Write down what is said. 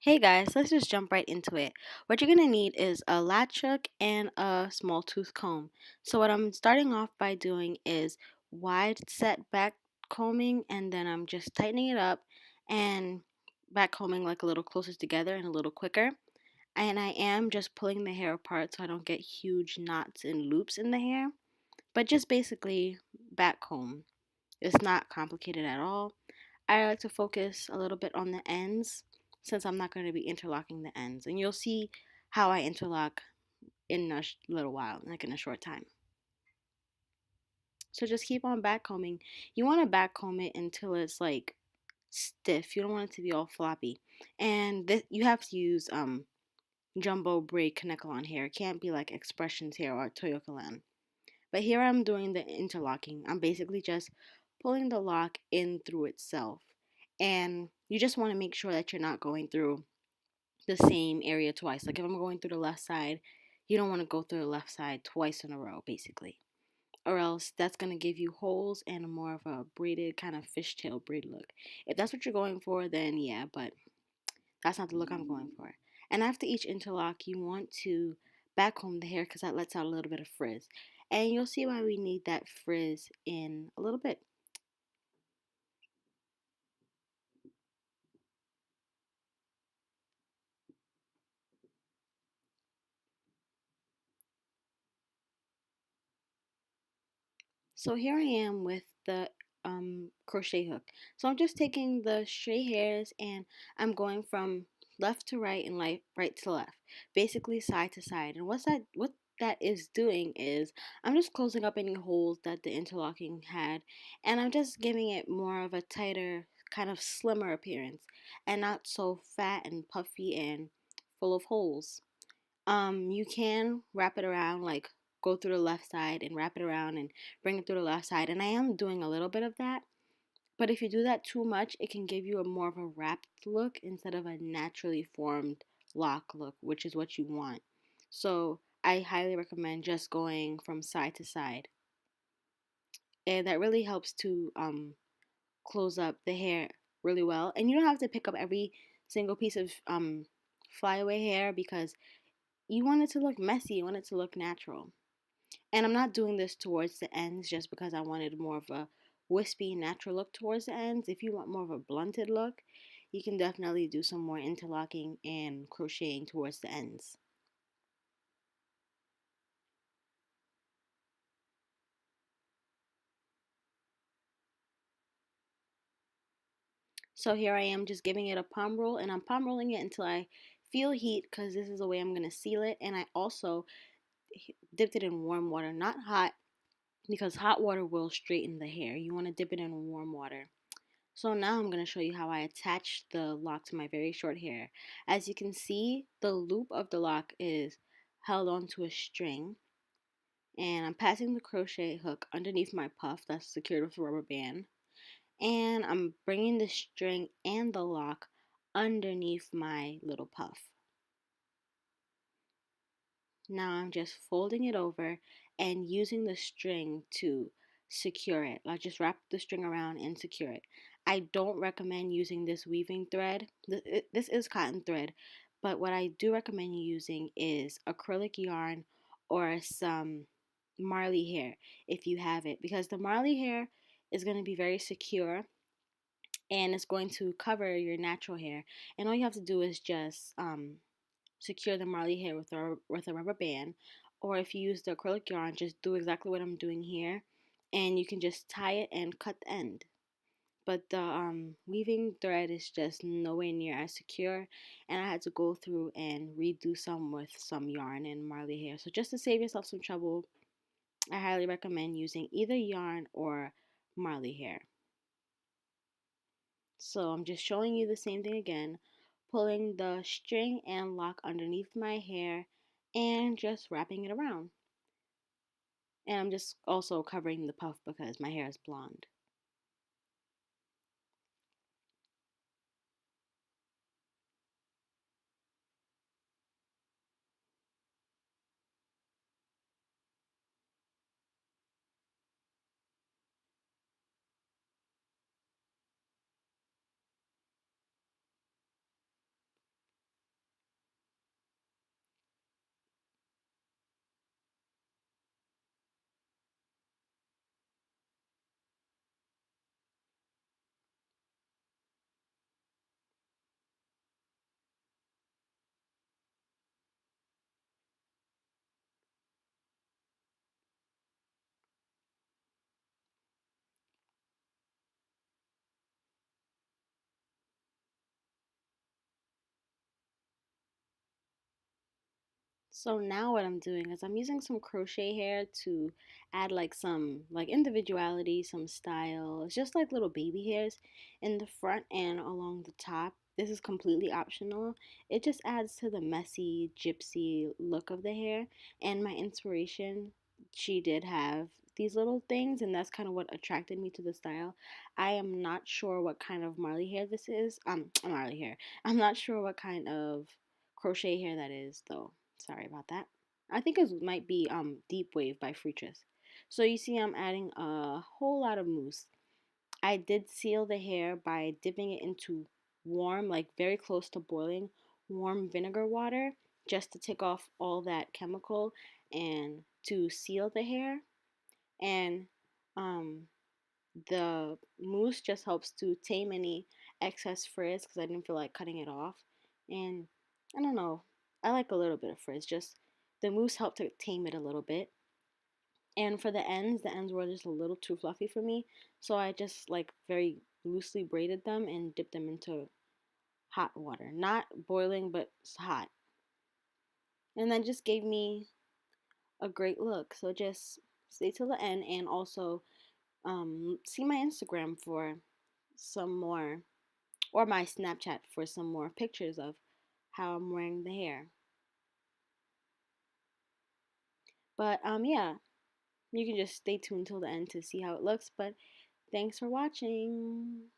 Hey guys, let's just jump right into it. What you're gonna need is a latch hook and a small tooth comb. So what I'm starting off by doing is wide set back combing, and then I'm just tightening it up and back combing like a little closer together and a little quicker. And I am just pulling the hair apart so I don't get huge knots and loops in the hair, but just basically back comb. It's not complicated at all. I like to focus a little bit on the ends since I'm not going to be interlocking the ends. And you'll see how I interlock in a little while, like in a short time. So just keep on backcombing. You want to backcomb it until it's like stiff. You don't want it to be all floppy. And you have to use jumbo braid Kanekalon hair. It can't be like Expressions hair or Toyokalan. But here I'm doing the interlocking. I'm basically just pulling the lock in through itself. And you just want to make sure that you're not going through the same area twice. Like if I'm going through the left side, you don't want to go through the left side twice in a row, basically. Or else that's going to give you holes and more of a braided kind of fishtail braid look. If that's what you're going for, then yeah, but that's not the look I'm going for. And after each interlock, you want to backcomb the hair because that lets out a little bit of frizz. And you'll see why we need that frizz in a little bit. So here I am with the crochet hook. So I'm just taking the stray hairs and I'm going from left to right and right to left, basically side to side. And what that is doing is I'm just closing up any holes that the interlocking had, and I'm just giving it more of a tighter, kind of slimmer appearance, and not so fat and puffy and full of holes. You can wrap it around, like go through the left side and wrap it around and bring it through the left side. And I am doing a little bit of that. But if you do that too much, it can give you a more of a wrapped look instead of a naturally formed lock look, which is what you want. So I highly recommend just going from side to side. And that really helps to close up the hair really well. And you don't have to pick up every single piece of flyaway hair because you want it to look messy, you want it to look natural. And I'm not doing this towards the ends just because I wanted more of a wispy, natural look towards the ends. If you want more of a blunted look, you can definitely do some more interlocking and crocheting towards the ends. So here I am just giving it a palm roll, and I'm palm rolling it until I feel heat because this is the way I'm going to seal it. And I also dipped it in warm water, not hot, because hot water will straighten the hair. You want to dip it in warm water. So now I'm going to show you how I attach the lock to my very short hair. As you can see, the loop of the lock is held onto a string, and I'm passing the crochet hook underneath my puff that's secured with a rubber band, and I'm bringing the string and the lock underneath my little puff. Now I'm just folding it over and using the string to secure it. I'll just wrap the string around and secure it. I don't recommend using this weaving thread. This is cotton thread, but what I do recommend you using is acrylic yarn or some marley hair if you have it, because the marley hair is going to be very secure and it's going to cover your natural hair. And all you have to do is just secure the marley hair with a rubber band, or if you use the acrylic yarn, just do exactly what I'm doing here, and you can just tie it and cut the end. But the weaving thread is just nowhere near as secure, and I had to go through and redo some with some yarn and marley hair. So just to save yourself some trouble, I highly recommend using either yarn or marley hair. So I'm just showing you the same thing again, pulling the string and lock underneath my hair and just wrapping it around. And I'm just also covering the puff because my hair is blonde. So now what I'm doing is I'm using some crochet hair to add like some like individuality, some style. It's just like little baby hairs in the front and along the top. This is completely optional. It just adds to the messy gypsy look of the hair. And my inspiration, she did have these little things, and that's kind of what attracted me to the style. I am not sure what kind of Marley hair this is. Marley hair. I'm not sure what kind of crochet hair that is though. Sorry about that. I think it might be Deep Wave by Fruitress. So you see I'm adding a whole lot of mousse. I did seal the hair by dipping it into warm, like very close to boiling, warm vinegar water just to take off all that chemical and to seal the hair. And um, the mousse just helps to tame any excess frizz because I didn't feel like cutting it off. And I don't know, I like a little bit of frizz. Just the mousse helped to tame it a little bit. And for the ends were just a little too fluffy for me. So I just like very loosely braided them and dipped them into hot water. Not boiling, but hot. And that just gave me a great look. So just stay till the end and also see my Instagram for some more, or my Snapchat for some more pictures of how I'm wearing the hair. But yeah, you can just stay tuned till the end to see how it looks. But thanks for watching.